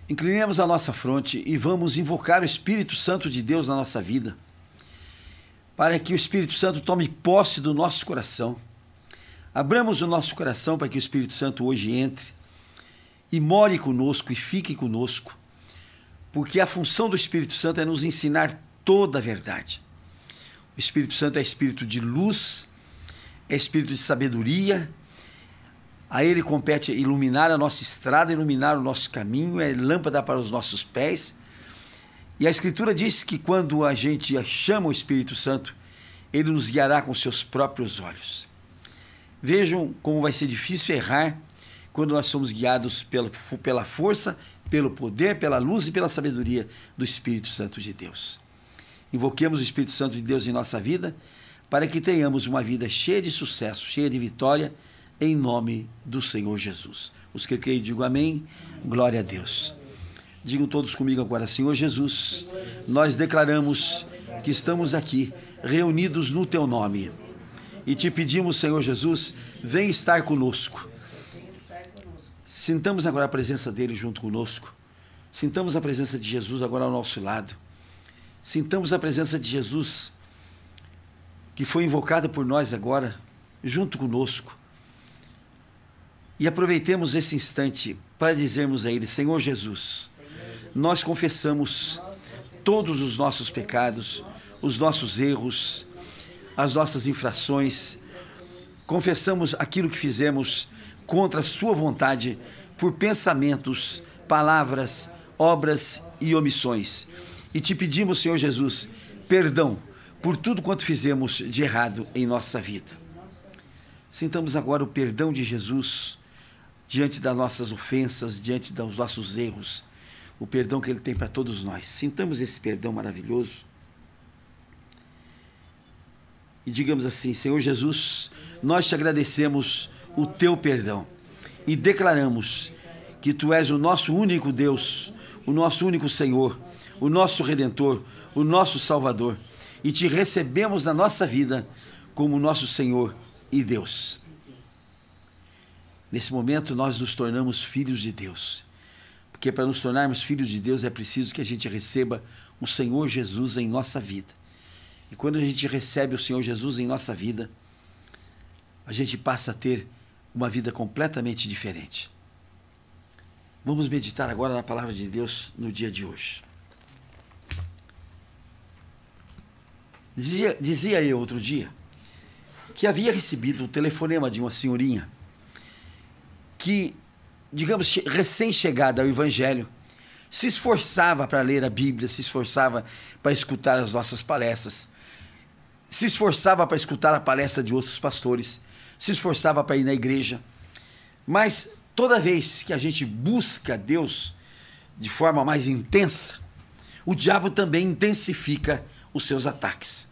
Inclinemos a nossa fronte e vamos invocar o Espírito Santo de Deus na nossa vida, para que o Espírito Santo tome posse do nosso coração. Abramos o nosso coração para que o Espírito Santo hoje entre e more conosco e fique conosco, porque a função do Espírito Santo é nos ensinar toda a verdade. O Espírito Santo é espírito de luz, é espírito de sabedoria. A ele compete iluminar a nossa estrada, iluminar o nosso caminho, é lâmpada para os nossos pés. E a Escritura diz que quando a gente chama o Espírito Santo, ele nos guiará com seus próprios olhos. Vejam como vai ser difícil errar quando nós somos guiados pela força, pelo poder, pela luz e pela sabedoria do Espírito Santo de Deus. Invoquemos o Espírito Santo de Deus em nossa vida, para que tenhamos uma vida cheia de sucesso, cheia de vitória, em nome do Senhor Jesus. Os que creem, digam amém. Glória a Deus. Digam todos comigo agora: Senhor Jesus, nós declaramos que estamos aqui, reunidos no Teu nome. E te pedimos, Senhor Jesus, vem estar conosco. Sintamos agora a presença dEle junto conosco. Sintamos a presença de Jesus agora ao nosso lado. Sintamos a presença de Jesus, que foi invocada por nós agora, junto conosco. E aproveitemos esse instante para dizermos a Ele: Senhor Jesus, nós confessamos todos os nossos pecados, os nossos erros, as nossas infrações. Confessamos aquilo que fizemos contra a sua vontade, por pensamentos, palavras, obras e omissões. E te pedimos, Senhor Jesus, perdão por tudo quanto fizemos de errado em nossa vida. Sintamos agora o perdão de Jesus diante das nossas ofensas, diante dos nossos erros, o perdão que Ele tem para todos nós. Sintamos esse perdão maravilhoso e digamos assim: Senhor Jesus, nós te agradecemos o teu perdão e declaramos que tu és o nosso único Deus, o nosso único Senhor, o nosso Redentor, o nosso Salvador, e te recebemos na nossa vida como nosso Senhor e Deus. Nesse momento nós nos tornamos filhos de Deus, porque para nos tornarmos filhos de Deus é preciso que a gente receba o Senhor Jesus em nossa vida. E quando a gente recebe o Senhor Jesus em nossa vida, a gente passa a ter uma vida completamente diferente. Vamos meditar agora na palavra de Deus no dia de hoje. Dizia eu outro dia que havia recebido um telefonema de uma senhorinha que, digamos, recém-chegada ao Evangelho, se esforçava para ler a Bíblia, se esforçava para escutar as nossas palestras, se esforçava para escutar a palestra de outros pastores, se esforçava para ir na igreja, mas toda vez que a gente busca Deus de forma mais intensa, o diabo também intensifica os seus ataques.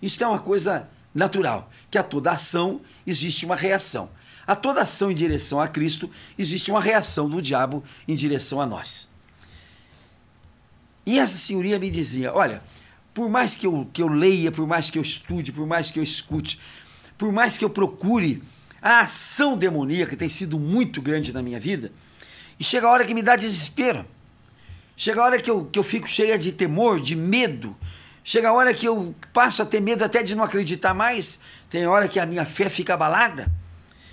Isso é uma coisa natural, que a toda ação existe uma reação. A toda ação em direção a Cristo existe uma reação do diabo em direção a nós. E essa senhoria me dizia: olha, por mais que eu leia, por mais que eu estude, por mais que eu escute, por mais que eu procure, a ação demoníaca tem sido muito grande na minha vida, e chega a hora que me dá desespero, chega a hora que eu fico cheia de temor, de medo, chega a hora que eu passo a ter medo até de não acreditar mais, tem hora que a minha fé fica abalada.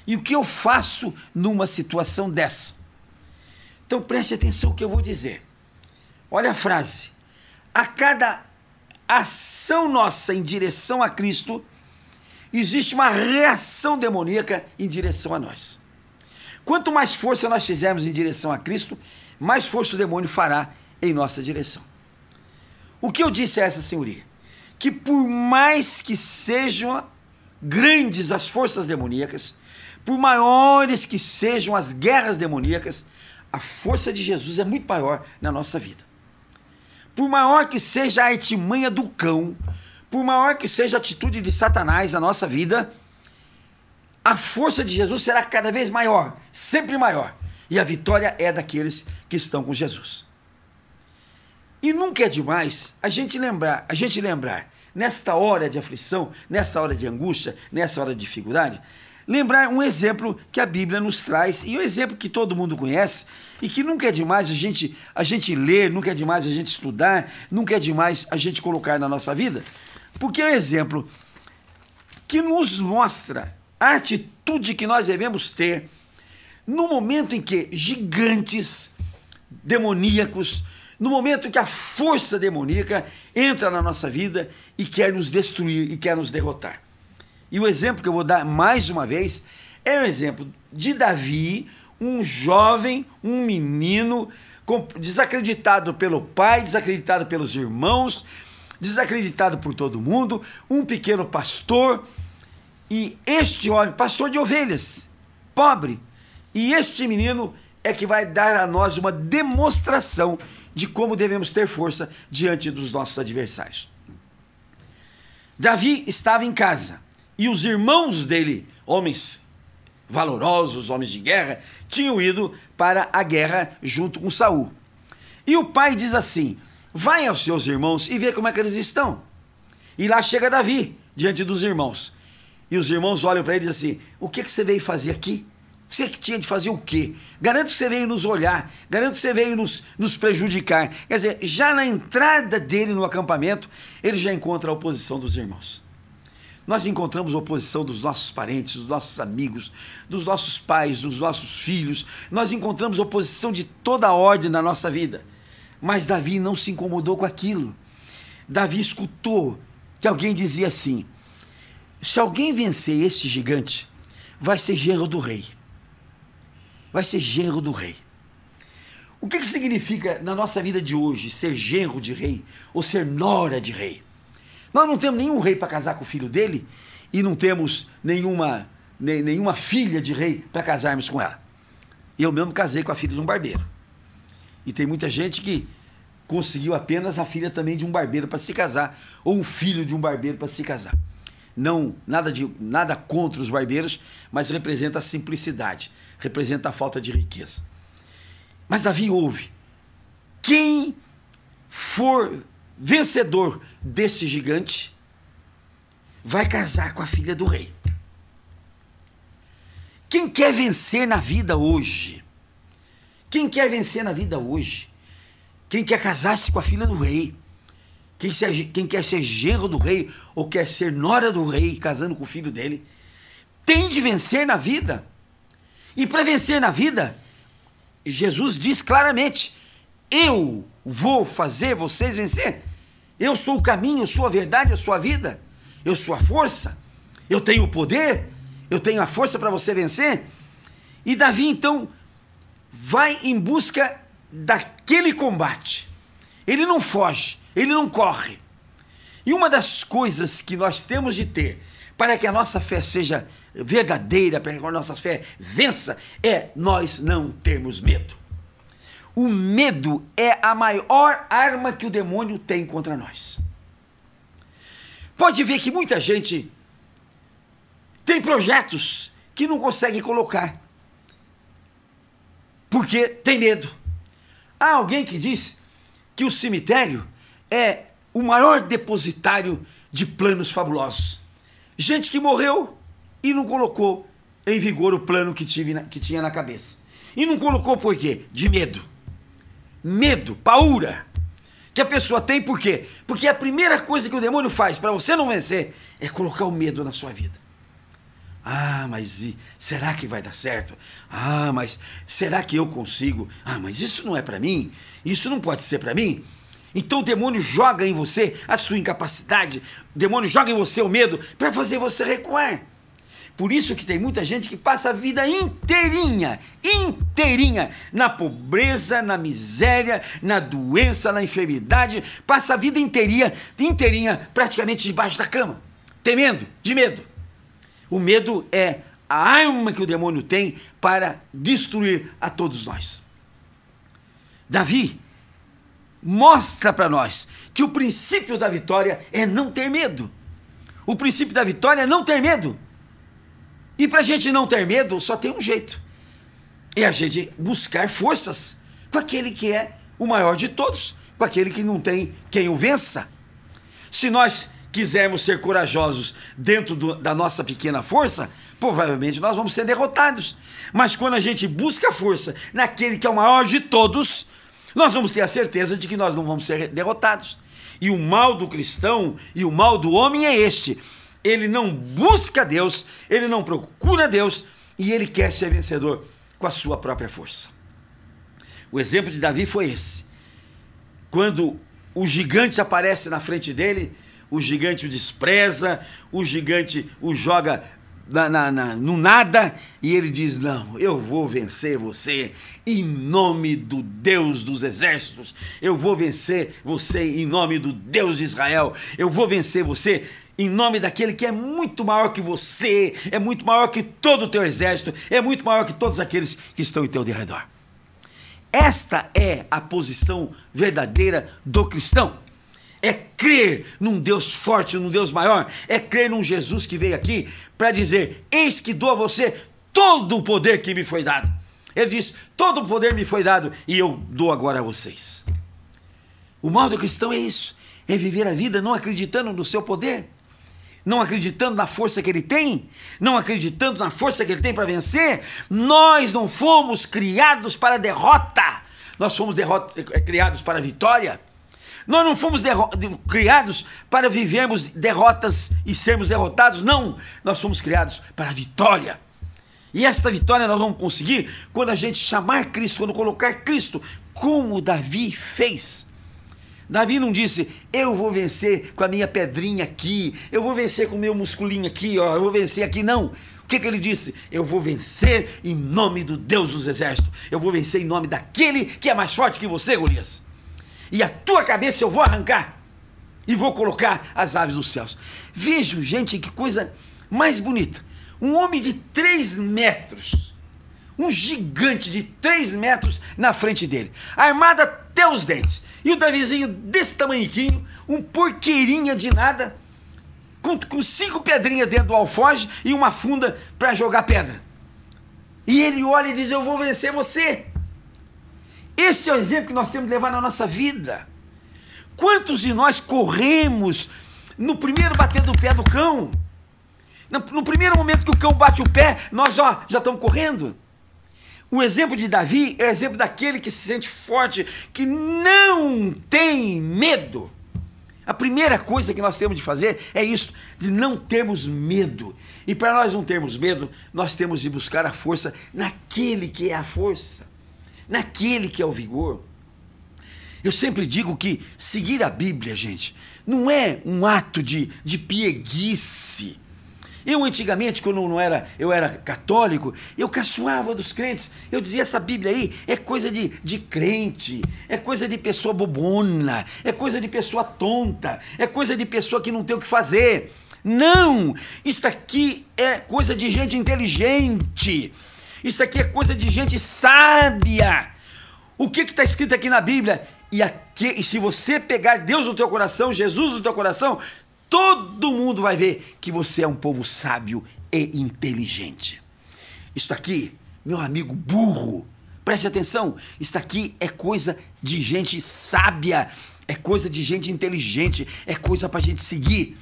E o que eu faço numa situação dessa? Então preste atenção no que eu vou dizer. Olha a frase: a cada ação nossa em direção a Cristo, existe uma reação demoníaca em direção a nós. Quanto mais força nós fizermos em direção a Cristo, mais força o demônio fará em nossa direção. O que eu disse a essa senhoria? Que por mais que sejam grandes as forças demoníacas, por maiores que sejam as guerras demoníacas, a força de Jesus é muito maior na nossa vida. Por maior que seja a artimanha do cão, por maior que seja a atitude de Satanás na nossa vida, a força de Jesus será cada vez maior, sempre maior. E a vitória é daqueles que estão com Jesus. E nunca é demais a gente lembrar, nesta hora de aflição, nesta hora de angústia, nessa hora de dificuldade, lembrar um exemplo que a Bíblia nos traz, e um exemplo que todo mundo conhece, e que nunca é demais a gente ler, nunca é demais a gente estudar, nunca é demais a gente colocar na nossa vida, porque é um exemplo que nos mostra a atitude que nós devemos ter no momento em que gigantes demoníacos, no momento em que a força demoníaca entra na nossa vida e quer nos destruir e quer nos derrotar. E o exemplo que eu vou dar mais uma vez é o exemplo de Davi, um jovem, um menino, desacreditado pelo pai, desacreditado pelos irmãos, desacreditado por todo mundo, um pequeno pastor, e este homem, pastor de ovelhas, pobre, e este menino é que vai dar a nós uma demonstração de como devemos ter força diante dos nossos adversários. Davi estava em casa, e os irmãos dele, homens valorosos, homens de guerra, tinham ido para a guerra junto com Saul. E o pai diz assim: vai aos seus irmãos e vê como é que eles estão. E lá chega Davi, diante dos irmãos. E os irmãos olham para ele e dizem assim: o que você veio fazer aqui? Você que tinha de fazer o quê? Garanto que você veio nos olhar, garanto que você veio nos prejudicar. Quer dizer, já na entrada dele no acampamento, ele já encontra a oposição dos irmãos. Nós encontramos a oposição dos nossos parentes, dos nossos amigos, dos nossos pais, dos nossos filhos. Nós encontramos oposição de toda a ordem na nossa vida. Mas Davi não se incomodou com aquilo. Davi escutou que alguém dizia assim: se alguém vencer esse gigante, vai ser genro do rei. Vai ser genro do rei. O que significa na nossa vida de hoje ser genro de rei ou ser nora de rei? Nós não temos nenhum rei para casar com o filho dele e não temos nenhuma filha de rei para casarmos com ela. Eu mesmo casei com a filha de um barbeiro. E tem muita gente que conseguiu apenas a filha também de um barbeiro para se casar, ou um filho de um barbeiro para se casar. Não, nada contra os barbeiros, mas representa a simplicidade, representa a falta de riqueza. Mas Davi ouve: quem for vencedor desse gigante vai casar com a filha do rei. Quem quer vencer na vida hoje? Quem quer vencer na vida hoje? Quem quer casar-se com a filha do rei? Quem quer ser genro do rei ou quer ser nora do rei, casando com o filho dele, tem de vencer na vida. E para vencer na vida, Jesus diz claramente: eu vou fazer vocês vencer. Eu sou o caminho, eu sou a verdade, eu sou a vida. Eu sou a força, eu tenho o poder, eu tenho a força para você vencer. E Davi então vai em busca daquele combate. Ele não foge, ele não corre. E uma das coisas que nós temos de ter para que a nossa fé seja verdadeira, para que a nossa fé vença, é nós não termos medo. O medo é a maior arma que o demônio tem contra nós. Pode ver que muita gente tem projetos que não consegue colocar, porque tem medo. Há alguém que diz que o cemitério é o maior depositário de planos fabulosos. Gente que morreu e não colocou em vigor o plano que tinha na cabeça. E não colocou por quê? De medo. Medo, paura, que a pessoa tem. Por quê? Porque a primeira coisa que o demônio faz para você não vencer é colocar o medo na sua vida. Ah, mas será que vai dar certo? Ah, mas será que eu consigo? Ah, mas isso não é para mim? Isso não pode ser para mim? Então o demônio joga em você a sua incapacidade, o demônio joga em você o medo para fazer você recuar. Por isso que tem muita gente que passa a vida inteirinha na pobreza, na miséria, na doença, na enfermidade, passa a vida inteirinha praticamente debaixo da cama, temendo, de medo. O medo é a arma que o demônio tem para destruir a todos nós. Davi mostra para nós que o princípio da vitória é não ter medo. O princípio da vitória é não ter medo. E para a gente não ter medo, só tem um jeito: é a gente buscar forças com aquele que é o maior de todos, com aquele que não tem quem o vença. Se nós quisermos ser corajosos dentro da nossa pequena força, provavelmente nós vamos ser derrotados. Mas quando a gente busca força naquele que é o maior de todos, nós vamos ter a certeza de que nós não vamos ser derrotados. E o mal do cristão e o mal do homem é este: ele não busca Deus, ele não procura Deus, e ele quer ser vencedor com a sua própria força. O exemplo de Davi foi esse. Quando o gigante aparece na frente dele, o gigante o despreza, o gigante o joga no nada, e ele diz: não, eu vou vencer você em nome do Deus dos exércitos, eu vou vencer você em nome do Deus de Israel, eu vou vencer você em nome daquele que é muito maior que você, é muito maior que todo o teu exército, é muito maior que todos aqueles que estão em teu derredor. Esta é a posição verdadeira do cristão. É crer num Deus forte, num Deus maior. É crer num Jesus que veio aqui para dizer: eis que dou a você todo o poder que me foi dado. Ele diz: todo o poder me foi dado e eu dou agora a vocês. O mal do cristão é isso. É viver a vida não acreditando no seu poder, não acreditando na força que ele tem, não acreditando na força que ele tem para vencer. Nós não fomos criados para a derrota, nós fomos criados para a vitória. Nós não fomos criados para vivermos derrotas e sermos derrotados, não. Nós fomos criados para a vitória. E esta vitória nós vamos conseguir quando a gente chamar Cristo, quando colocar Cristo, como Davi fez. Davi não disse: eu vou vencer com a minha pedrinha aqui, eu vou vencer com o meu musculinho aqui, ó, eu vou vencer aqui. Não. O que ele disse? Eu vou vencer em nome do Deus dos exércitos. Eu vou vencer em nome daquele que é mais forte que você, Golias. E a tua cabeça eu vou arrancar e vou colocar as aves dos céus. Vejam, gente, que coisa mais bonita. Um homem de 3 metros, um gigante de 3 metros na frente dele, armado até os dentes. E o Davizinho desse tamanhiquinho, um porqueirinha de nada, com 5 pedrinhas dentro do alforje e uma funda para jogar pedra. E ele olha e diz: eu vou vencer você. Esse é o exemplo que nós temos de levar na nossa vida. Quantos de nós corremos no primeiro bater do pé do cão? No primeiro momento que o cão bate o pé, nós já estamos correndo. O exemplo de Davi é o exemplo daquele que se sente forte, que não tem medo. A primeira coisa que nós temos de fazer é isso, de não termos medo. E para nós não termos medo, nós temos de buscar a força naquele que é a força, naquele que é o vigor. Eu sempre digo que seguir a Bíblia, gente, não é um ato de pieguice. Eu antigamente, quando eu era católico, eu caçoava dos crentes. Eu dizia: essa Bíblia aí é coisa de crente, é coisa de pessoa bobona, é coisa de pessoa tonta, é coisa de pessoa que não tem o que fazer. Não! Isso aqui é coisa de gente inteligente. Isso aqui é coisa de gente sábia. O que está escrito aqui na Bíblia? E se você pegar Deus no teu coração, Jesus no teu coração, todo mundo vai ver que você é um povo sábio e inteligente. Isso aqui, meu amigo burro, preste atenção, isso aqui é coisa de gente sábia, é coisa de gente inteligente, é coisa para a gente seguir.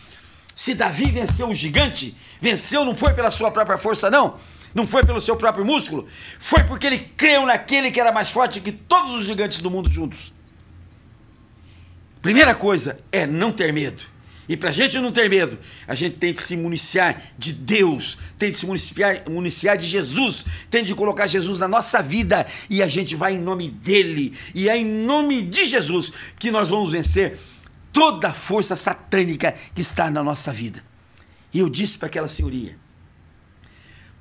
Se Davi venceu o gigante, venceu não foi pela sua própria força, não. Não foi pelo seu próprio músculo, foi porque ele creu naquele que era mais forte que todos os gigantes do mundo juntos. Primeira coisa é não ter medo. E para a gente não ter medo, a gente tem que se municiar de Deus, tem que se municiar de Jesus, tem de colocar Jesus na nossa vida, e a gente vai em nome dele, e é em nome de Jesus que nós vamos vencer toda a força satânica que está na nossa vida. E eu disse para aquela senhoria: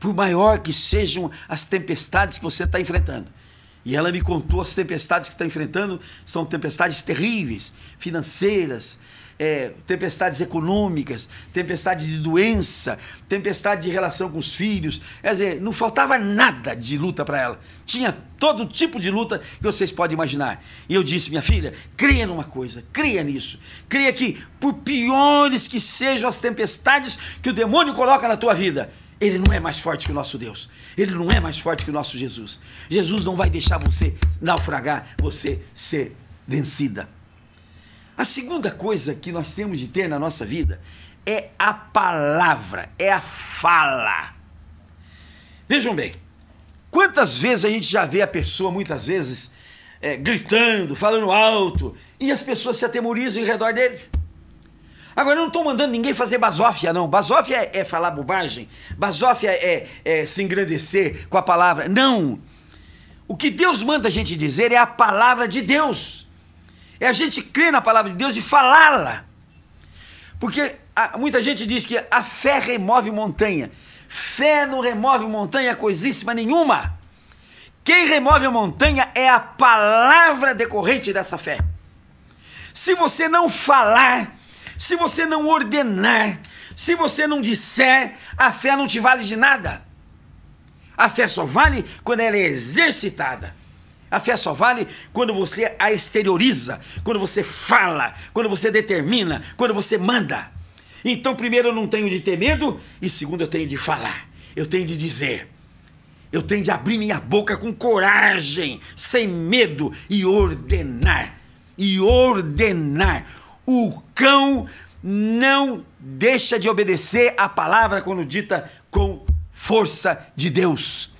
por maior que sejam as tempestades que você está enfrentando, e ela me contou as tempestades que está enfrentando, são tempestades terríveis, financeiras, tempestades econômicas, tempestade de doença, tempestade de relação com os filhos. Quer dizer, não faltava nada de luta para ela. Tinha todo tipo de luta que vocês podem imaginar. E eu disse: minha filha, creia numa coisa, creia nisso. Creia que, por piores que sejam as tempestades que o demônio coloca na tua vida, ele não é mais forte que o nosso Deus. Ele não é mais forte que o nosso Jesus. Jesus não vai deixar você naufragar, você ser vencida. A segunda coisa que nós temos de ter na nossa vida é a palavra, é a fala. Vejam bem, quantas vezes a gente já vê a pessoa, muitas vezes, gritando, falando alto, e as pessoas se atemorizam em redor dele. Agora, eu não estou mandando ninguém fazer basófia, não. Basófia é falar bobagem, basófia é se engrandecer com a palavra. Não! O que Deus manda a gente dizer é a palavra de Deus. É a gente crer na palavra de Deus e falá-la. Porque muita gente diz que a fé remove montanha. Fé não remove montanha coisíssima nenhuma. Quem remove a montanha é a palavra decorrente dessa fé. Se você não falar, se você não ordenar, se você não disser, a fé não te vale de nada. A fé só vale quando ela é exercitada. A fé só vale quando você a exterioriza, quando você fala, quando você determina, quando você manda. Então, primeiro, eu não tenho de ter medo, e segundo, eu tenho de falar, eu tenho de dizer, eu tenho de abrir minha boca com coragem, sem medo, e ordenar. E ordenar. O cão não deixa de obedecer a palavra quando dita com força de Deus.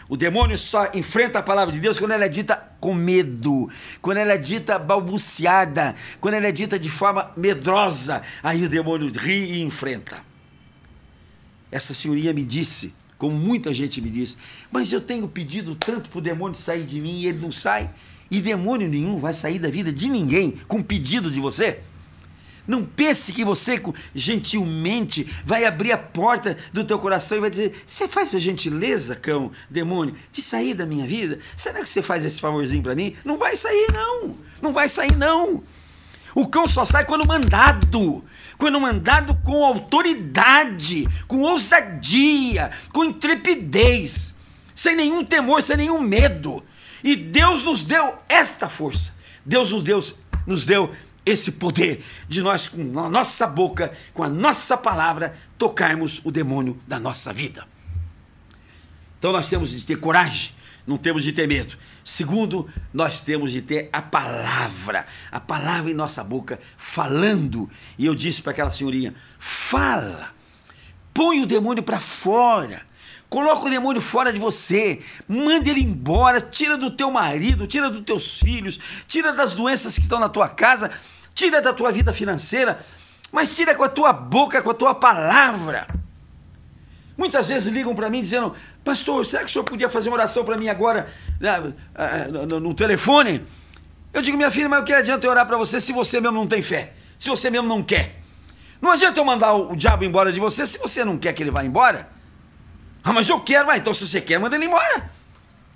O demônio só enfrenta a palavra de Deus quando ela é dita com medo, quando ela é dita balbuciada, quando ela é dita de forma medrosa. Aí o demônio ri e enfrenta. Essa senhoria me disse, como muita gente me diz, mas eu tenho pedido tanto para o demônio sair de mim e ele não sai. E demônio nenhum vai sair da vida de ninguém com pedido de você. Não pense que você gentilmente vai abrir a porta do teu coração e vai dizer: você faz a gentileza, cão, demônio, de sair da minha vida? Será que você faz esse favorzinho para mim? Não vai sair não, não vai sair não. O cão só sai quando mandado com autoridade, com ousadia, com intrepidez, sem nenhum temor, sem nenhum medo. E Deus nos deu esta força, Deus nos deu esse poder de nós, com a nossa boca, com a nossa palavra, tocarmos o demônio da nossa vida. Então nós temos de ter coragem, não temos de ter medo. Segundo, nós temos de ter a palavra em nossa boca, falando. E eu disse para aquela senhorinha: fala, põe o demônio para fora. Coloca o demônio fora de você, manda ele embora, tira do teu marido, tira dos teus filhos, tira das doenças que estão na tua casa, tira da tua vida financeira, mas tira com a tua boca, com a tua palavra. Muitas vezes ligam para mim dizendo: pastor, será que o senhor podia fazer uma oração para mim agora no telefone? Eu digo: minha filha, mas o que adianta eu orar para você se você mesmo não tem fé, se você mesmo não quer? Não adianta eu mandar o diabo embora de você se você não quer que ele vá embora. Ah, mas eu quero. Então se você quer, manda ele embora.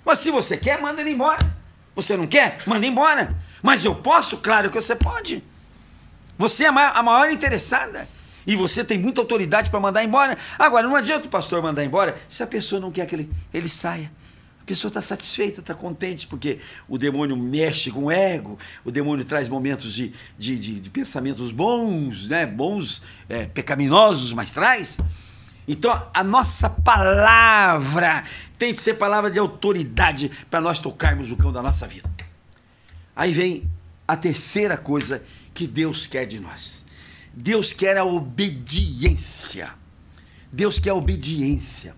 Mas se você quer, manda ele embora. Você não quer? Manda embora. Mas eu posso? Claro que você pode. Você é a maior interessada. E você tem muita autoridade para mandar embora. Agora, não adianta o pastor mandar embora se a pessoa não quer que ele saia. A pessoa está satisfeita, está contente, porque o demônio mexe com o ego, o demônio traz momentos de pensamentos bons, né? Bons, pecaminosos, mas traz. Então, a nossa palavra tem de ser palavra de autoridade para nós tocarmos o cão da nossa vida. Aí vem a terceira coisa que Deus quer de nós. Deus quer a obediência. Deus quer a obediência.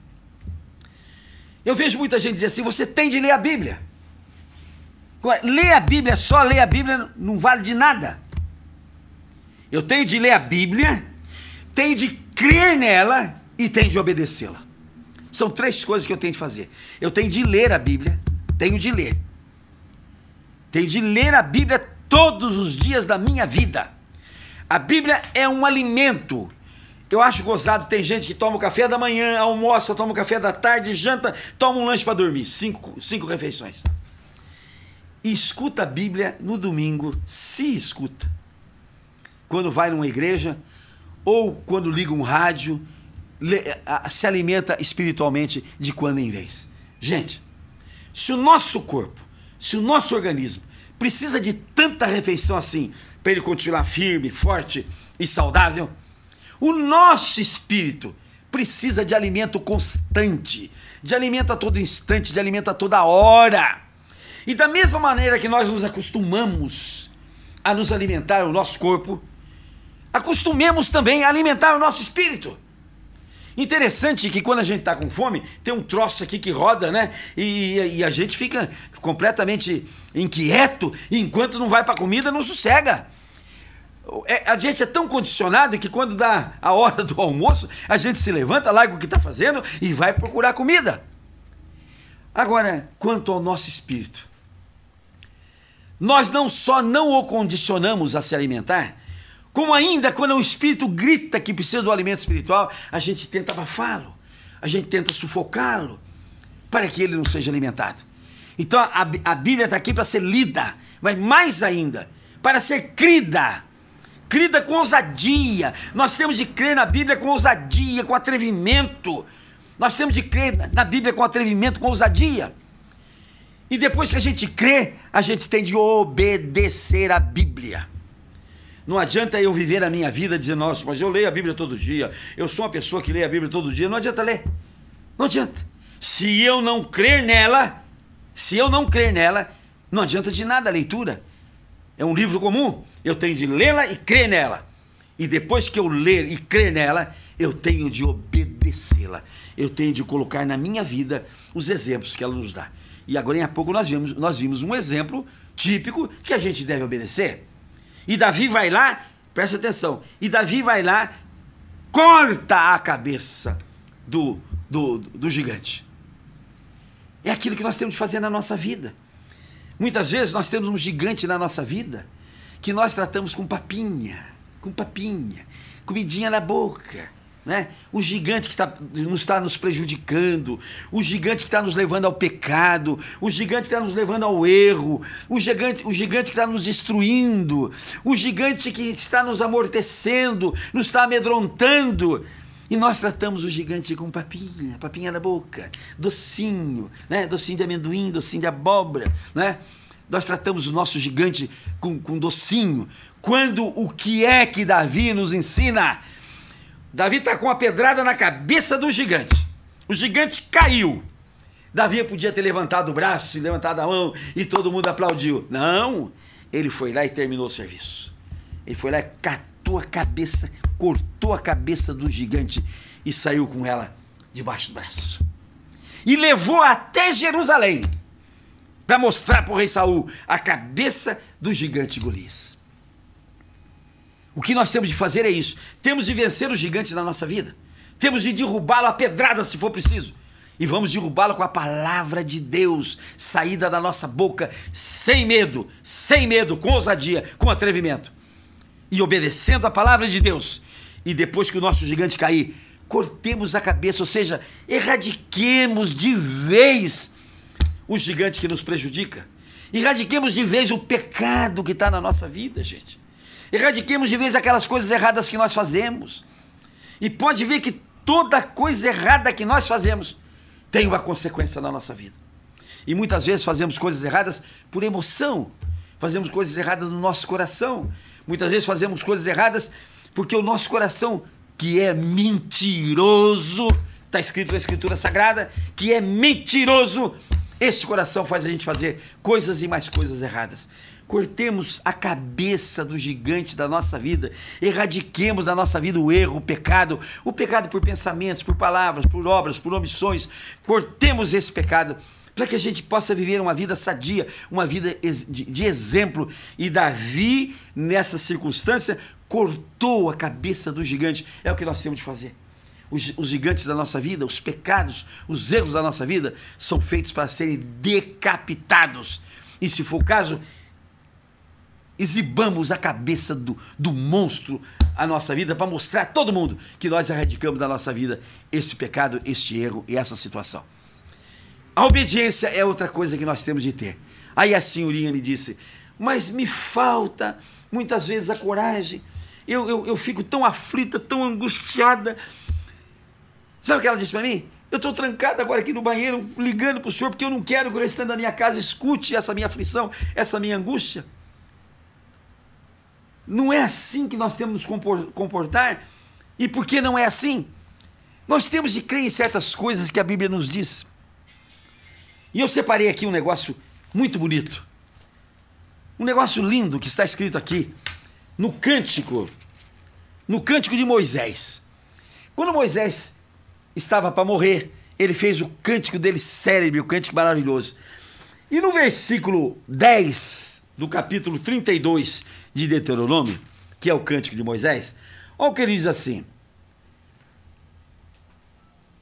Eu vejo muita gente dizer assim: você tem de ler a Bíblia. Ler a Bíblia, só ler a Bíblia não vale de nada. Eu tenho de ler a Bíblia, tenho de crer nela e tenho de obedecê-la. São três coisas que eu tenho de fazer. Eu tenho de ler a Bíblia, tenho de ler. Tenho de ler a Bíblia todos os dias da minha vida. A Bíblia é um alimento. Eu acho gozado, tem gente que toma o café da manhã, almoça, toma o café da tarde, janta, toma um lanche para dormir. Cinco refeições. E escuta a Bíblia no domingo, se escuta. Quando vai numa igreja, ou quando liga um rádio, se alimenta espiritualmente de quando em vez. Gente, se o nosso corpo, se o nosso organismo precisa de tanta refeição assim, para ele continuar firme, forte e saudável, o nosso espírito precisa de alimento constante, de alimento a todo instante, de alimento a toda hora. E da mesma maneira que nós nos acostumamos a nos alimentar o nosso corpo, acostumemos também a alimentar o nosso espírito. Interessante que quando a gente está com fome, tem um troço aqui que roda, né? E a gente fica completamente inquieto, e enquanto não vai para a comida, não sossega. A gente é tão condicionado que quando dá a hora do almoço, a gente se levanta, larga o que está fazendo e vai procurar comida. Agora, quanto ao nosso espírito, nós não só não o condicionamos a se alimentar, como ainda quando o espírito grita que precisa do alimento espiritual, a gente tenta abafá-lo, a gente tenta sufocá-lo, para que ele não seja alimentado. Então a Bíblia está aqui para ser lida, mas mais ainda, para ser crida com ousadia. Nós temos de crer na Bíblia com ousadia, com atrevimento. Nós temos de crer na Bíblia com atrevimento, com ousadia. E depois que a gente crê, a gente tem de obedecer a Bíblia. Não adianta eu viver a minha vida dizendo, nossa, mas eu leio a Bíblia todo dia, eu sou uma pessoa que lê a Bíblia todo dia. Não adianta ler, não adianta. Se eu não crer nela, não adianta de nada a leitura. É um livro comum, eu tenho de lê-la e crer nela. E depois que eu ler e crer nela, eu tenho de obedecê-la. Eu tenho de colocar na minha vida os exemplos que ela nos dá. E agora, em pouco, nós vimos um exemplo típico que a gente deve obedecer. E Davi vai lá, presta atenção, e Davi vai lá, corta a cabeça do gigante. É aquilo que nós temos de fazer na nossa vida. Muitas vezes nós temos um gigante na nossa vida que nós tratamos com papinha, comidinha na boca, né? O gigante que está nos prejudicando, o gigante que está nos levando ao pecado, o gigante que está nos levando ao erro, o gigante que está nos destruindo, o gigante que está nos amortecendo, nos está amedrontando. E nós tratamos o gigante com papinha na boca, docinho, né? Docinho de amendoim, docinho de abóbora, né? Nós tratamos o nosso gigante com docinho, quando o que é que Davi nos ensina? Davi está com a pedrada na cabeça do gigante. O gigante caiu. Davi podia ter levantado o braço, levantado a mão e todo mundo aplaudiu. Não, ele foi lá e terminou o serviço. Ele foi lá e catou a cabeça, cortou a cabeça do gigante e saiu com ela debaixo do braço. E levou até Jerusalém para mostrar para o rei Saul a cabeça do gigante Golias. O que nós temos de fazer é isso. Temos de vencer os gigantes na nossa vida. Temos de derrubá-lo a pedrada se for preciso. E vamos derrubá-lo com a palavra de Deus, saída da nossa boca, sem medo, com ousadia, com atrevimento. E obedecendo a palavra de Deus. E depois que o nosso gigante cair, cortemos a cabeça, ou seja, erradiquemos de vez o gigante que nos prejudica. Erradiquemos de vez o pecado que está na nossa vida, gente. Erradiquemos de vez aquelas coisas erradas que nós fazemos. E pode ver que toda coisa errada que nós fazemos tem uma consequência na nossa vida. E muitas vezes fazemos coisas erradas por emoção. Fazemos coisas erradas no nosso coração. Muitas vezes fazemos coisas erradas porque o nosso coração, que é mentiroso, está escrito na Escritura Sagrada, que é mentiroso, esse coração faz a gente fazer coisas e mais coisas erradas. Cortemos a cabeça do gigante da nossa vida, erradiquemos da nossa vida o erro, o pecado por pensamentos, por palavras, por obras, por omissões. Cortemos esse pecado para que a gente possa viver uma vida sadia, uma vida de exemplo. E Davi, nessa circunstância, cortou a cabeça do gigante. É o que nós temos de fazer. Os gigantes da nossa vida, os pecados, os erros da nossa vida são feitos para serem decapitados. E se for o caso, exibamos a cabeça do monstro a nossa vida para mostrar a todo mundo que nós erradicamos da nossa vida esse pecado, este erro e essa situação. A obediência é outra coisa que nós temos de ter. Aí a senhorinha me disse, mas me falta muitas vezes a coragem, eu fico tão aflita, tão angustiada. Sabe o que ela disse para mim? Eu estou trancada agora aqui no banheiro, ligando para o senhor, porque eu não quero que o restante da minha casa escute essa minha aflição, essa minha angústia. Não é assim que nós temos de nos comportar? E por que não é assim? Nós temos de crer em certas coisas que a Bíblia nos diz. E eu separei aqui um negócio muito bonito. um negócio lindo que está escrito aqui no cântico de Moisés. Quando Moisés estava para morrer, ele fez o cântico dele célebre, o cântico maravilhoso. E no versículo 10 do capítulo 32 de Deuteronômio, que é o cântico de Moisés, olha o que ele diz assim: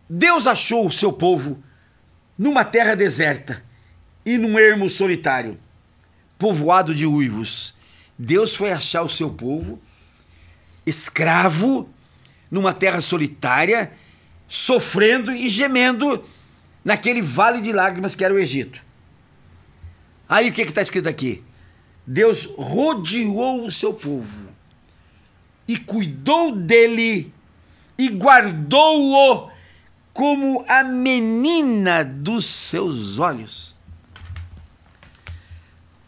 Deus achou o seu povo numa terra deserta e num ermo solitário, povoado de uivos. Deus foi achar o seu povo escravo numa terra solitária, sofrendo e gemendo naquele vale de lágrimas que era o Egito. Aí o que está escrito aqui? Deus rodeou o seu povo e cuidou dele e guardou-o como a menina dos seus olhos.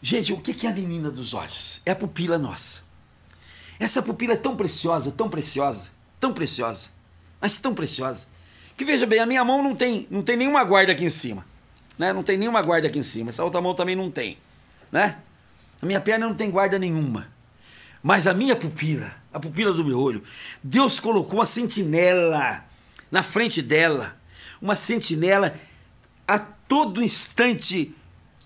Gente, o que é a menina dos olhos? É a pupila nossa. Essa pupila é tão preciosa, tão preciosa, tão preciosa, mas tão preciosa, que veja bem, a minha mão não tem nenhuma guarda aqui em cima, né? Não tem nenhuma guarda aqui em cima, essa outra mão também não tem, né? A minha perna não tem guarda nenhuma, mas a minha pupila, a pupila do meu olho, Deus colocou uma sentinela na frente dela, uma sentinela a todo instante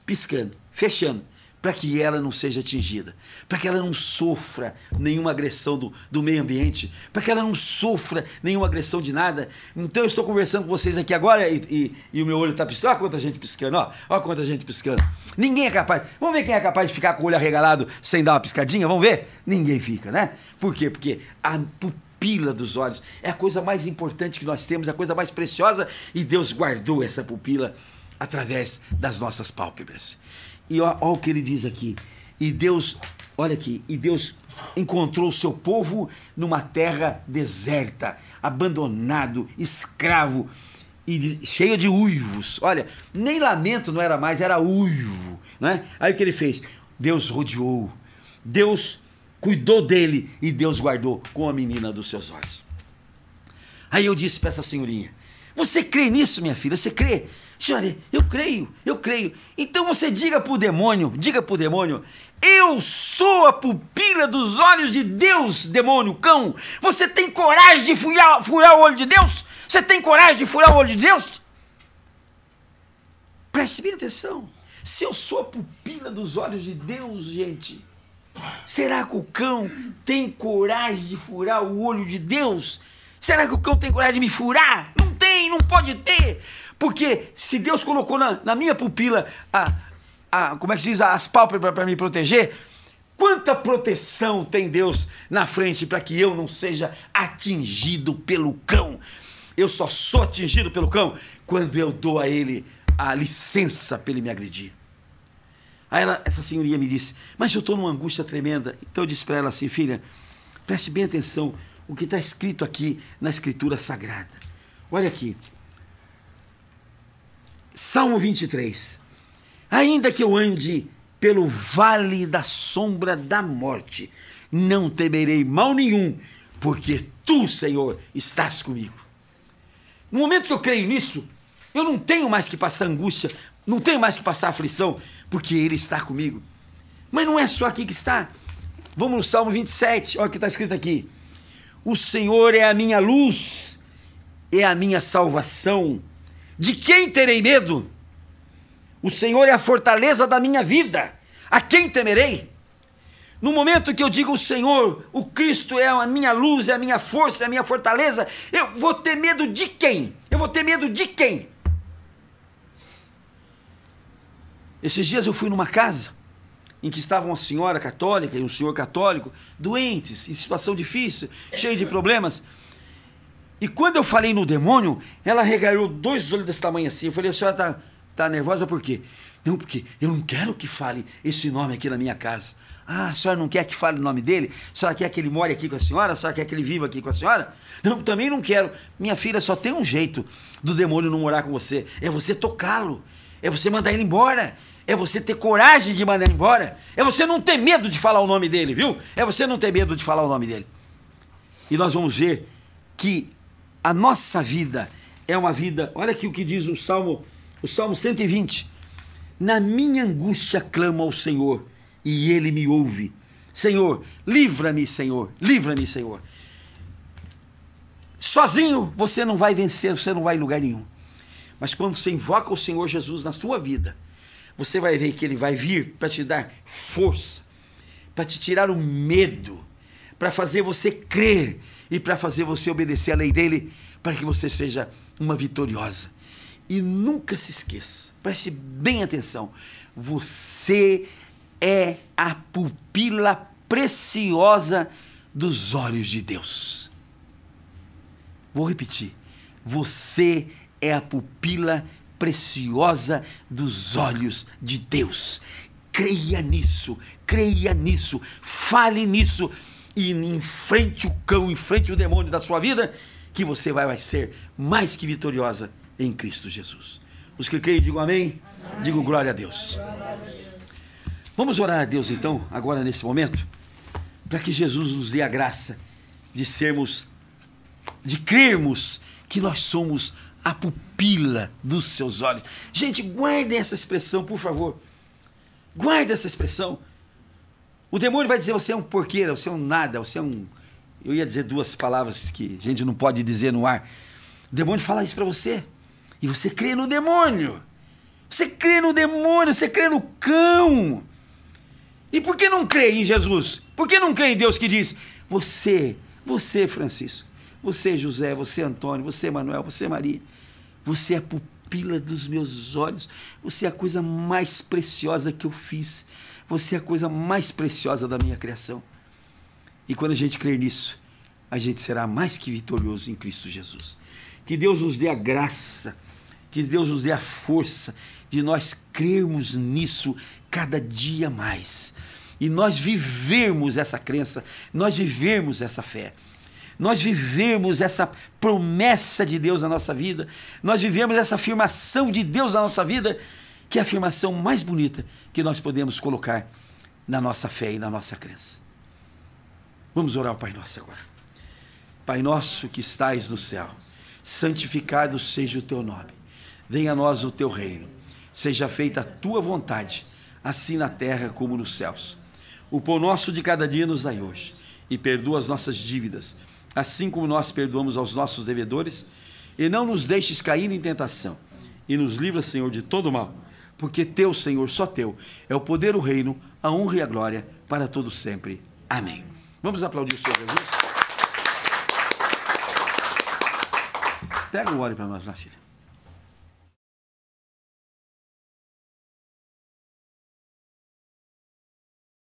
piscando, fechando, para que ela não seja atingida, para que ela não sofra nenhuma agressão do meio ambiente, para que ela não sofra nenhuma agressão de nada. Então eu estou conversando com vocês aqui agora e o meu olho está piscando. Olha quanta gente piscando, olha quanta gente piscando. Ninguém é capaz. Vamos ver quem é capaz de ficar com o olho arregalado sem dar uma piscadinha? Vamos ver? Ninguém fica, né? Por quê? Porque a pupila dos olhos é a coisa mais importante que nós temos, a coisa mais preciosa, e Deus guardou essa pupila através das nossas pálpebras. E olha o que ele diz aqui. E Deus, olha aqui, e Deus encontrou o seu povo numa terra deserta, abandonado, escravo, e cheio de uivos. Olha, nem lamento não era mais, era uivo, né? Aí o que ele fez? Deus rodeou, Deus cuidou dele e Deus guardou com a menina dos seus olhos. Aí eu disse para essa senhorinha: você crê nisso, minha filha? Você crê? Senhora, eu creio. Então você diga para o demônio, eu sou a pupila dos olhos de Deus, demônio, cão. Você tem coragem de furar o olho de Deus? Você tem coragem de furar o olho de Deus? Preste bem atenção. Se eu sou a pupila dos olhos de Deus, gente, será que o cão tem coragem de furar o olho de Deus? Será que o cão tem coragem de me furar? Não tem, não pode ter. Porque se Deus colocou na minha pupila como é que se diz, as pálpebras para me proteger, quanta proteção tem Deus na frente para que eu não seja atingido pelo cão? Eu só sou atingido pelo cão quando eu dou a ele a licença para ele me agredir. Aí essa senhoria me disse: mas eu estou numa angústia tremenda. Então eu disse para ela assim: filha, preste bem atenção o que está escrito aqui na Escritura Sagrada. Olha aqui. Salmo 23. Ainda que eu ande pelo vale da sombra da morte, não temerei mal nenhum, porque tu, Senhor, estás comigo. No momento que eu creio nisso, eu não tenho mais que passar angústia, não tenho mais que passar aflição, porque Ele está comigo. Mas não é só aqui que está. Vamos no Salmo 27, olha o que está escrito aqui. O Senhor é a minha luz, é a minha salvação. De quem terei medo? O Senhor é a fortaleza da minha vida. A quem temerei? No momento que eu digo o Senhor, o Cristo é a minha luz, é a minha força, é a minha fortaleza, eu vou ter medo de quem? Eu vou ter medo de quem? Esses dias eu fui numa casa em que estava uma senhora católica e um senhor católico, doentes, em situação difícil, cheio de problemas. E quando eu falei no demônio, ela regalhou 2 olhos desse tamanho assim. Eu falei: a senhora tá nervosa por quê? Não, porque eu não quero que fale esse nome aqui na minha casa. Ah, a senhora não quer que fale o nome dele? A senhora quer que ele more aqui com a senhora? A senhora quer que ele viva aqui com a senhora? Não, também não quero. Minha filha, só tem um jeito do demônio não morar com você. É você tocá-lo. É você mandar ele embora. É você ter coragem de mandar ele embora. É você não ter medo de falar o nome dele, viu? É você não ter medo de falar o nome dele. E nós vamos ver que a nossa vida é uma vida... Olha aqui o que diz o Salmo 120. Na minha angústia clamo ao Senhor, e Ele me ouve. Senhor, livra-me, Senhor, livra-me, Senhor. Sozinho você não vai vencer, você não vai em lugar nenhum. Mas quando você invoca o Senhor Jesus na sua vida, você vai ver que Ele vai vir para te dar força, para te tirar o medo, para fazer você crer e para fazer você obedecer a lei dEle, para que você seja uma vitoriosa. E nunca se esqueça, preste bem atenção, você é a pupila preciosa dos olhos de Deus. Vou repetir, você é a pupila preciosa dos olhos de Deus. Creia nisso, fale nisso e enfrente o cão, enfrente o demônio da sua vida, que você vai ser mais que vitoriosa em Cristo Jesus. Os que creem, digam amém. Amém. Digo glória a Deus. Vamos orar a Deus então, agora nesse momento, para que Jesus nos dê a graça de crermos que nós somos a pupila dos seus olhos. Gente, guardem essa expressão, por favor. Guarde essa expressão. O demônio vai dizer, você é um porqueira, você é um nada, você é um... Eu ia dizer duas palavras que a gente não pode dizer no ar. O demônio fala isso para você. E você crê no demônio. Você crê no demônio, você crê no cão. E por que não crê em Jesus? Por que não crê em Deus que diz, você Francisco, você José, você Antônio, você Manuel, você Maria, você é a pupila dos meus olhos, você é a coisa mais preciosa que eu fiz, você é a coisa mais preciosa da minha criação. E quando a gente crer nisso, a gente será mais que vitorioso em Cristo Jesus. Que Deus nos dê a graça, que Deus nos dê a força de nós crermos nisso cada dia mais. E nós vivermos essa crença, nós vivermos essa fé. Nós vivemos essa promessa de Deus na nossa vida, nós vivemos essa afirmação de Deus na nossa vida, que é a afirmação mais bonita que nós podemos colocar na nossa fé e na nossa crença. Vamos orar ao Pai Nosso agora. Pai nosso que estais no céu, santificado seja o teu nome. Venha a nós o teu reino. Seja feita a tua vontade, assim na terra como nos céus. O pão nosso de cada dia nos dai hoje. E perdoa as nossas dívidas, assim como nós perdoamos aos nossos devedores. E não nos deixes cair em tentação. E nos livra, Senhor, de todo mal. Porque teu, Senhor, só teu, é o poder, o reino, a honra e a glória, para todo sempre. Amém. Vamos aplaudir o Senhor Jesus? Pega o óleo para nós lá, filha.